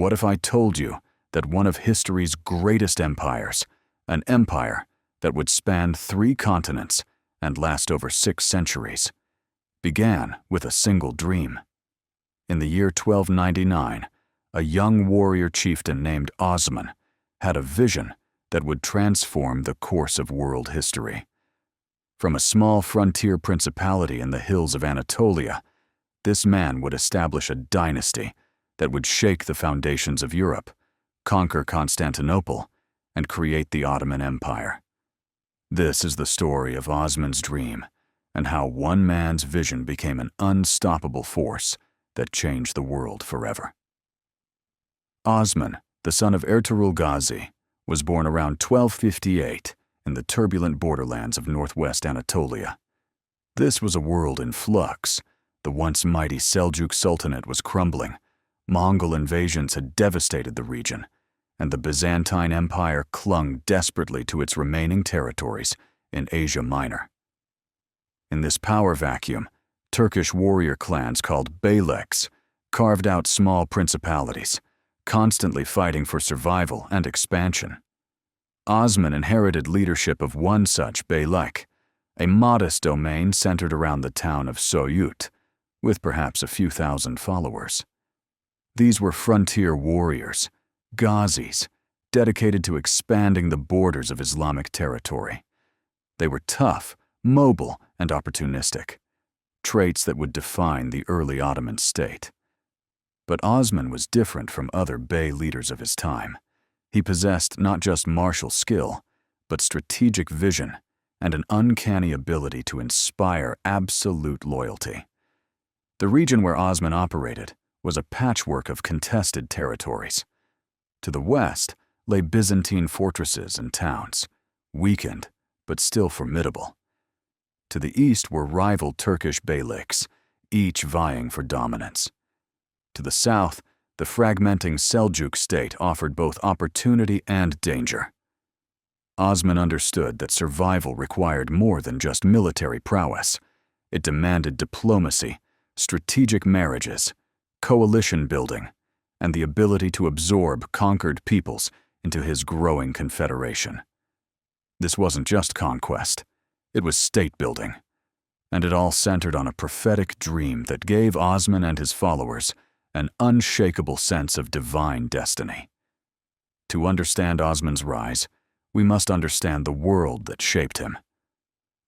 What if I told you that one of history's greatest empires, an empire that would span 3 continents and last over 6 centuries, began with a single dream? In the year 1299, a young warrior chieftain named Osman had a vision that would transform the course of world history. From a small frontier principality in the hills of Anatolia, this man would establish a dynasty that would shake the foundations of Europe, conquer Constantinople, and create the Ottoman Empire. This is the story of Osman's dream and how one man's vision became an unstoppable force that changed the world forever. Osman, the son of Ertuğrul Gazi, was born around 1258 in the turbulent borderlands of northwest Anatolia. This was a world in flux. The once mighty Seljuk Sultanate was crumbling. Mongol invasions had devastated the region, and the Byzantine Empire clung desperately to its remaining territories in Asia Minor. In this power vacuum, Turkish warrior clans called Beyliks carved out small principalities, constantly fighting for survival and expansion. Osman inherited leadership of one such Beylik, a modest domain centered around the town of Seljuk, with perhaps a few thousand followers. These were frontier warriors, Ghazis, dedicated to expanding the borders of Islamic territory. They were tough, mobile, and opportunistic, traits that would define the early Ottoman state. But Osman was different from other Bey leaders of his time. He possessed not just martial skill, but strategic vision and an uncanny ability to inspire absolute loyalty. The region where Osman operated was a patchwork of contested territories. To the west lay Byzantine fortresses and towns, weakened but still formidable. To the east were rival Turkish beyliks, each vying for dominance. To the south, the fragmenting Seljuk state offered both opportunity and danger. Osman understood that survival required more than just military prowess. It demanded diplomacy, strategic marriages, coalition building, and the ability to absorb conquered peoples into his growing confederation. This wasn't just conquest, it was state building, and it all centered on a prophetic dream that gave Osman and his followers an unshakable sense of divine destiny. To understand Osman's rise, we must understand the world that shaped him.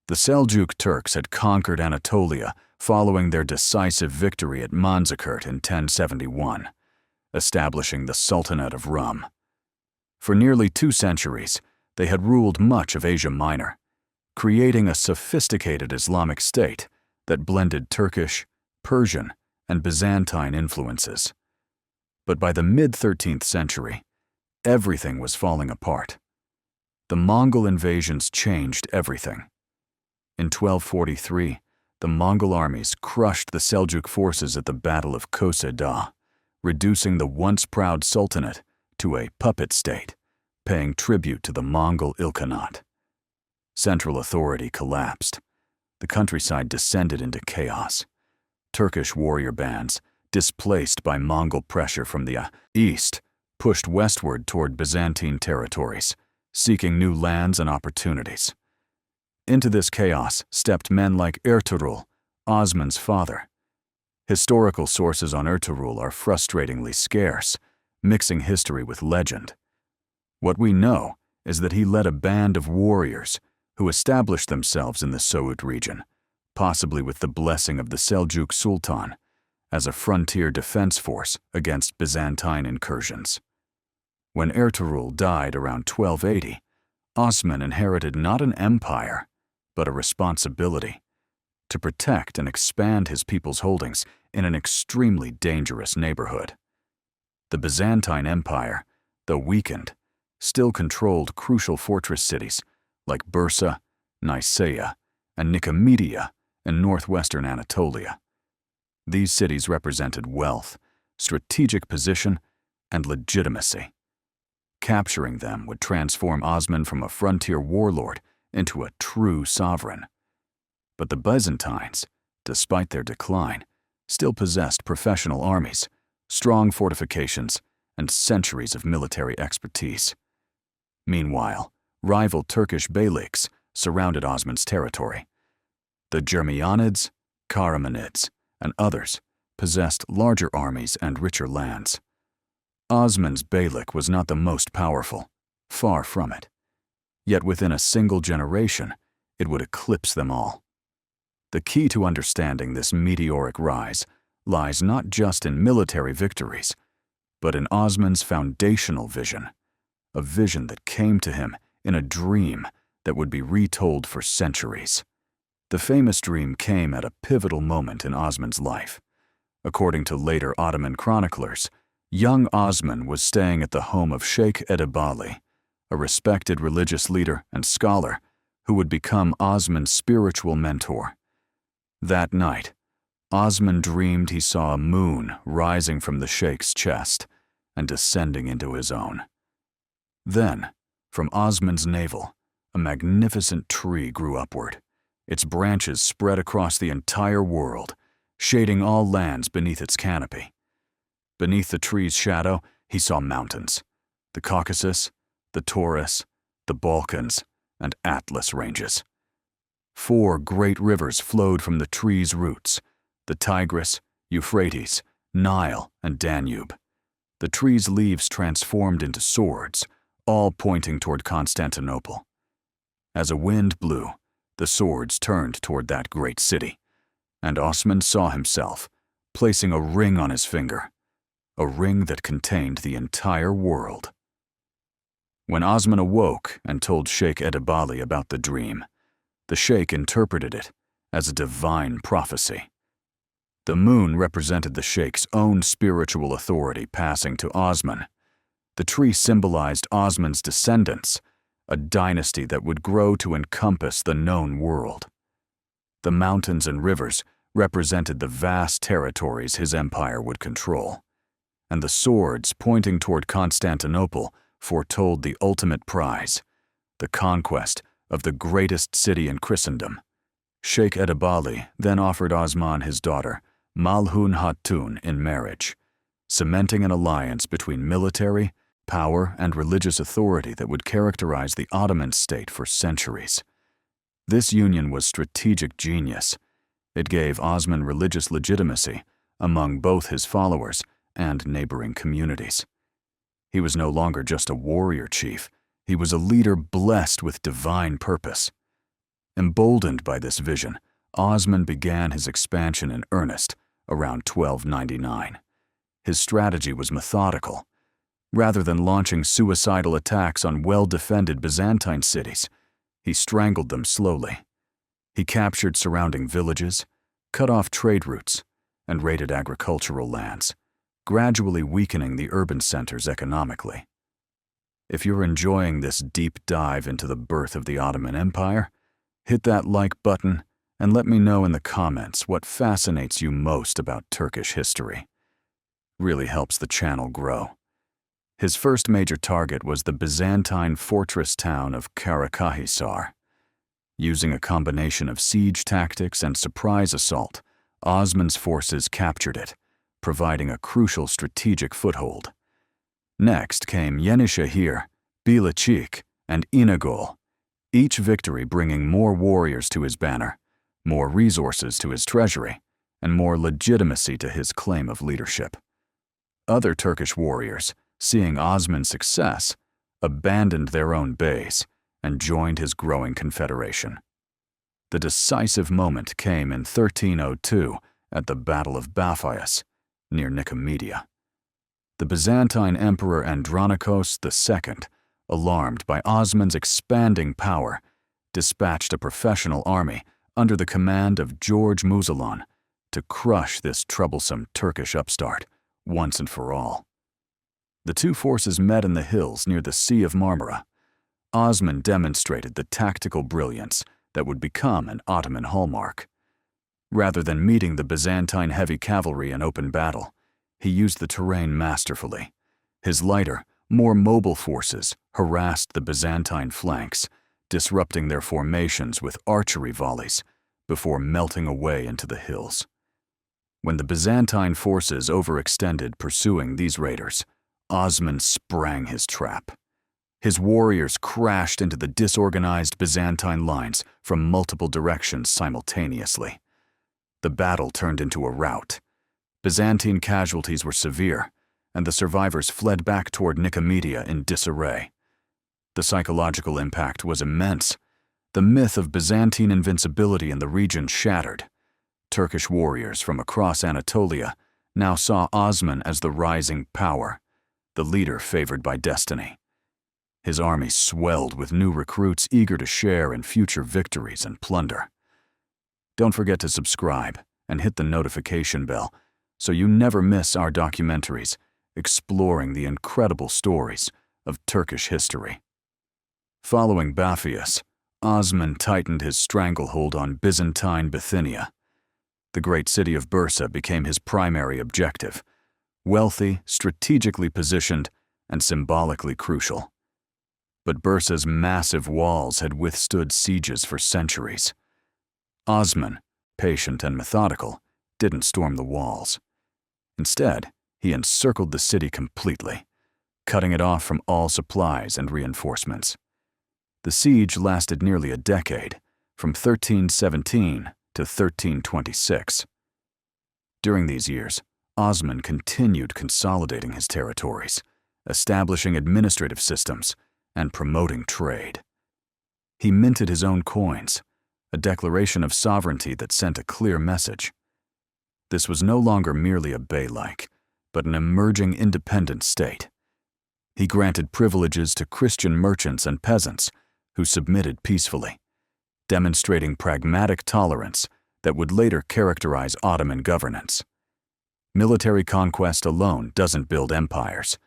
The Seljuk Turks had conquered Anatolia following their decisive victory at Manzikert in 1071, establishing the Sultanate of Rum. For nearly 2 centuries, they had ruled much of Asia Minor, creating a sophisticated Islamic state that blended Turkish, Persian, and Byzantine influences. But by the mid-13th century, everything was falling apart. The Mongol invasions changed everything. In 1243, the Mongol armies crushed the Seljuk forces at the Battle of Bapheus, reducing the once proud sultanate to a puppet state, paying tribute to the Mongol Ilkhanate. Central authority collapsed. The countryside descended into chaos. Turkish warrior bands, displaced by Mongol pressure from the east, pushed westward toward Byzantine territories, seeking new lands and opportunities. Into this chaos stepped men like Ertuğrul, Osman's father. Historical sources on Ertuğrul are frustratingly scarce, mixing history with legend. What we know is that he led a band of warriors who established themselves in the Seljuk region, possibly with the blessing of the Seljuk Sultan, as a frontier defense force against Byzantine incursions. When Ertuğrul died around 1280, Osman inherited not an empire, but a responsibility to protect and expand his people's holdings in an extremely dangerous neighborhood. The Byzantine Empire, though weakened, still controlled crucial fortress cities like Bursa, Nicaea, and Nicomedia in northwestern Anatolia. These cities represented wealth, strategic position, and legitimacy. Capturing them would transform Osman from a frontier warlord into a true sovereign. But the Byzantines, despite their decline, still possessed professional armies, strong fortifications, and centuries of military expertise. Meanwhile, rival Turkish Beyliks surrounded Osman's territory. The Germianids, Karamanids, and others possessed larger armies and richer lands. Osman's Beylik was not the most powerful, far from it. Yet within a single generation, it would eclipse them all. The key to understanding this meteoric rise lies not just in military victories, but in Osman's foundational vision, a vision that came to him in a dream that would be retold for centuries. The famous dream came at a pivotal moment in Osman's life. According to later Ottoman chroniclers, young Osman was staying at the home of Sheikh Edebali, a respected religious leader and scholar who would become Osman's spiritual mentor. That night, Osman dreamed he saw a moon rising from the sheikh's chest and descending into his own. Then, from Osman's navel, a magnificent tree grew upward. Its branches spread across the entire world, shading all lands beneath its canopy. Beneath the tree's shadow, he saw mountains: the Caucasus, the Taurus, the Balkans, and Atlas ranges. 4 great rivers flowed from the tree's roots: the Tigris, Euphrates, Nile, and Danube. The tree's leaves transformed into swords, all pointing toward Constantinople. As a wind blew, the swords turned toward that great city, and Osman saw himself placing a ring on his finger, a ring that contained the entire world. When Osman awoke and told Sheikh Edebali about the dream, the sheikh interpreted it as a divine prophecy. The moon represented the sheikh's own spiritual authority passing to Osman. The tree symbolized Osman's descendants, a dynasty that would grow to encompass the known world. The mountains and rivers represented the vast territories his empire would control, and the swords pointing toward Constantinople foretold the ultimate prize, the conquest of the greatest city in Christendom. Sheikh Edebali then offered Osman his daughter, Malhun Hatun, in marriage, cementing an alliance between military, power, and religious authority that would characterize the Ottoman state for centuries. This union was strategic genius. It gave Osman religious legitimacy among both his followers and neighboring communities. He was no longer just a warrior chief, he was a leader blessed with divine purpose. Emboldened by this vision, Osman began his expansion in earnest around 1299. His strategy was methodical. Rather than launching suicidal attacks on well-defended Byzantine cities, he strangled them slowly. He captured surrounding villages, cut off trade routes, and raided agricultural lands, gradually weakening the urban centers economically. If you're enjoying this deep dive into the birth of the Ottoman Empire, hit that like button and let me know in the comments what fascinates you most about Turkish history. Really helps the channel grow. His first major target was the Byzantine fortress town of Karacahisar. Using a combination of siege tactics and surprise assault, Osman's forces captured it, providing a crucial strategic foothold. Next came Yenişehir, Beylik, and İnegöl, each victory bringing more warriors to his banner, more resources to his treasury, and more legitimacy to his claim of leadership. Other Turkish warriors, seeing Osman's success, abandoned their own base and joined his growing confederation. The decisive moment came in 1302 at the Battle of Bapheus, near Nicomedia. The Byzantine Emperor Andronikos II, alarmed by Osman's expanding power, dispatched a professional army under the command of George Muzalan to crush this troublesome Turkish upstart once and for all. The two forces met in the hills near the Sea of Marmara. Osman demonstrated the tactical brilliance that would become an Ottoman hallmark. Rather than meeting the Byzantine heavy cavalry in open battle, he used the terrain masterfully. His lighter, more mobile forces harassed the Byzantine flanks, disrupting their formations with archery volleys before melting away into the hills. When the Byzantine forces overextended pursuing these raiders, Osman sprang his trap. His warriors crashed into the disorganized Byzantine lines from multiple directions simultaneously. The battle turned into a rout. Byzantine casualties were severe, and the survivors fled back toward Nicomedia in disarray. The psychological impact was immense. The myth of Byzantine invincibility in the region shattered. Turkish warriors from across Anatolia now saw Osman as the rising power, the leader favored by destiny. His army swelled with new recruits eager to share in future victories and plunder. Don't forget to subscribe and hit the notification bell so you never miss our documentaries exploring the incredible stories of Turkish history. Following Bapheus, Osman tightened his stranglehold on Byzantine Bithynia. The great city of Bursa became his primary objective, wealthy, strategically positioned, and symbolically crucial. But Bursa's massive walls had withstood sieges for centuries. Osman, patient and methodical, didn't storm the walls. Instead, he encircled the city completely, cutting it off from all supplies and reinforcements. The siege lasted nearly a decade, from 1317 to 1326. During these years, Osman continued consolidating his territories, establishing administrative systems, and promoting trade. He minted his own coins, a declaration of sovereignty that sent a clear message. This was no longer merely a beylik, but an emerging independent state. He granted privileges to Christian merchants and peasants who submitted peacefully, demonstrating pragmatic tolerance that would later characterize Ottoman governance. Military conquest alone doesn't build empires.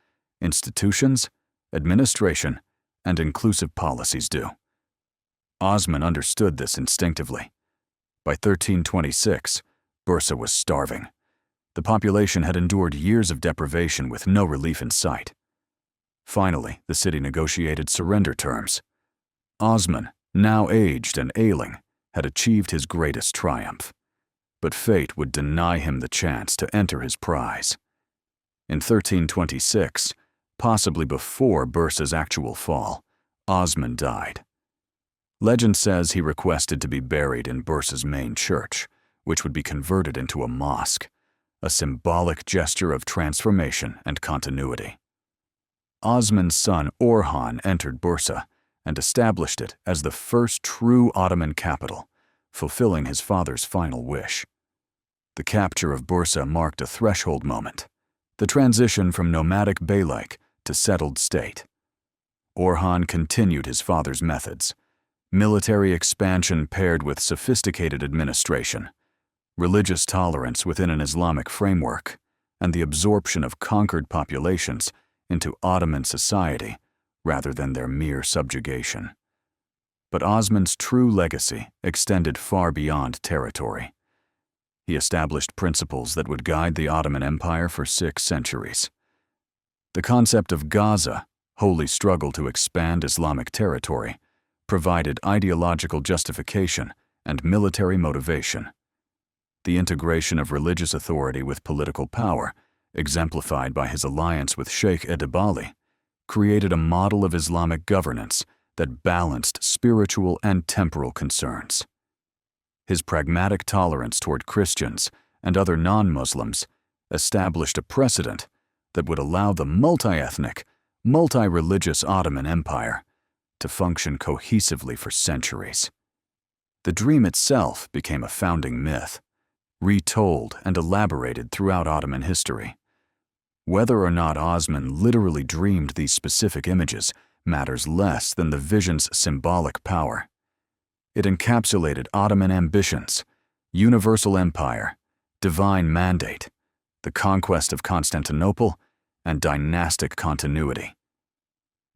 Institutions, administration, and inclusive policies do. Osman understood this instinctively. By 1326, Bursa was starving. The population had endured years of deprivation with no relief in sight. Finally, the city negotiated surrender terms. Osman, now aged and ailing, had achieved his greatest triumph. But fate would deny him the chance to enter his prize. In 1326, possibly before Bursa's actual fall, Osman died. Legend says he requested to be buried in Bursa's main church, which would be converted into a mosque, a symbolic gesture of transformation and continuity. Osman's son Orhan entered Bursa and established it as the first true Ottoman capital, fulfilling his father's final wish. The capture of Bursa marked a threshold moment, the transition from nomadic beylik to settled state. Orhan continued his father's methods, military expansion paired with sophisticated administration, religious tolerance within an Islamic framework, and the absorption of conquered populations into Ottoman society rather than their mere subjugation. But Osman's true legacy extended far beyond territory. He established principles that would guide the Ottoman Empire for 6 centuries. The concept of Gaza, holy struggle to expand Islamic territory, provided ideological justification and military motivation. The integration of religious authority with political power, exemplified by his alliance with Sheikh Edebali, created a model of Islamic governance that balanced spiritual and temporal concerns. His pragmatic tolerance toward Christians and other non-Muslims established a precedent that would allow the multi-ethnic, multi-religious Ottoman Empire to function cohesively for centuries. The dream itself became a founding myth, retold and elaborated throughout Ottoman history. Whether or not Osman literally dreamed these specific images matters less than the vision's symbolic power. It encapsulated Ottoman ambitions, universal empire, divine mandate, the conquest of Constantinople, and dynastic continuity.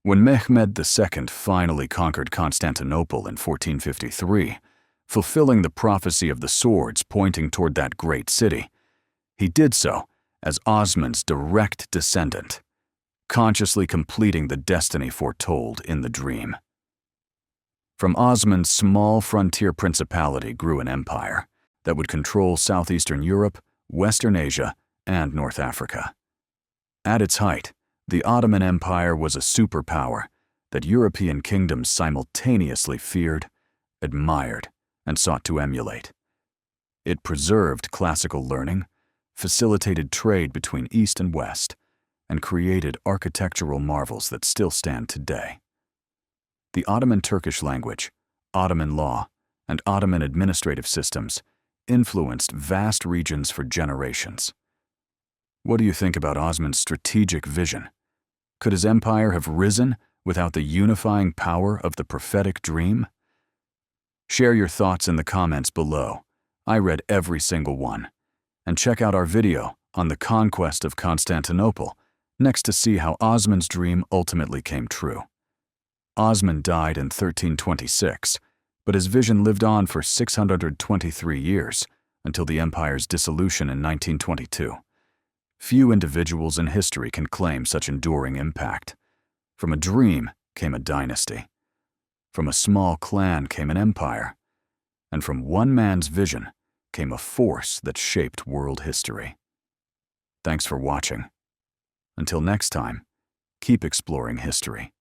When Mehmed II finally conquered Constantinople in 1453, fulfilling the prophecy of the swords pointing toward that great city, he did so as Osman's direct descendant, consciously completing the destiny foretold in the dream. From Osman's small frontier principality grew an empire that would control southeastern Europe, Western Asia, and North Africa. At its height, The Ottoman Empire was a superpower that European kingdoms simultaneously feared, admired, and sought to emulate. It preserved classical learning, facilitated trade between East and West, and created architectural marvels that still stand today. The Ottoman Turkish language, Ottoman law, and Ottoman administrative systems influenced vast regions for generations. What do you think about Osman's strategic vision? Could his empire have risen without the unifying power of the prophetic dream? Share your thoughts in the comments below. I read every single one. And check out our video on the Conquest of Constantinople next to see how Osman's dream ultimately came true. Osman died in 1326, but his vision lived on for 623 years until the empire's dissolution in 1922. Few individuals in history can claim such enduring impact. From a dream came a dynasty. From a small clan came an empire. And from one man's vision came a force that shaped world history. Thanks for watching. Until next time, keep exploring history.